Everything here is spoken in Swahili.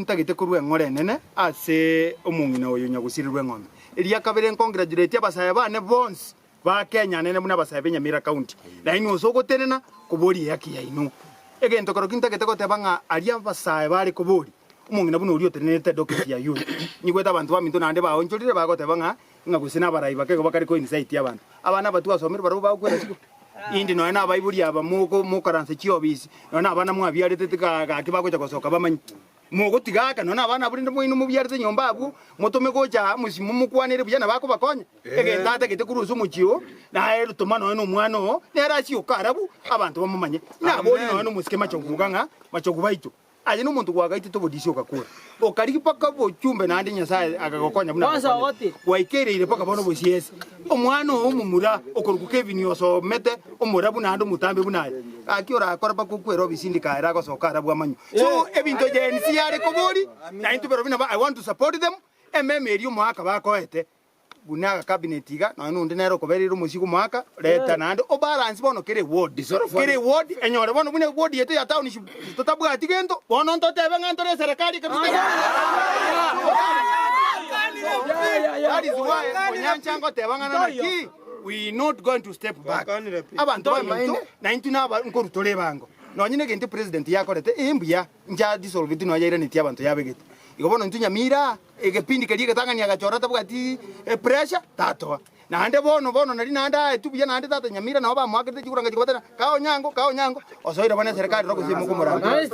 ntagite kurwe ngore nene ase omungina oyo nyagusirirwe ng'ombe eria kabere congratulate abasaye bane bonse ba Kenya nene muna abasaye Nyamira county na ino sogotenena kubori yaki yaino egento karo kintagite goteba ng'a aria abasaye bari kubori omungina buno uri otenete docket ya youth nyigweta abantu baminto nande baonchorire bagoteba ng'a ngagusina barayi bakego bakari ko insight y'abantu abana batu basomera baro bakwera siku indi no ena baiburi aba mu karanse chiobisi no na abana mwabyarete tika kibagocha kosoka bamanyi mugo tigaka no na abana burinde mwinu mubyarete nyomba abu motome gocha musimu mukwanire byana bako bakonya egenda gite kuruzu muchio na ero tomano no mwana nera chi okarabu abantu bamumanye na boni no musike machoguganga machogubaito aje no muntu gwagaite to bodisi okakura okari paka bochumbe na ndi nyasaye akagokonya muna waikereire paka bono bosiese omwana omumura okoruku Kevin yoso mete omurabu na ndo mutambe bunaye akiora akora paka kwero bisindika era gosoka arabu amanyu so ebinto jensi yare kobori na into pero bina I want to support them ememeri omwaka bakoete bunaga cabinet iga na nundi nero koberiro musigo mwaka leta nande o balance bono kere ward enyore bono bune ward yetu ya town totabwa atigento bono ntotebe ngantore serikali kabisa that is why onyanchango tebangana na ki we not going to step back abantu baminto na into na nkorutore bango no nyine gente president yakorete embuya nja dissolve tino yaira niti abantu yabegete igobono Nyamira egepindi kali gatangania gachora tabwati pressure tato nande bono nari nanda tubuya nande tata Nyamira na ba mwakete chikuranga chikotana kao nyango osoira bana serikali roko simu kumuranga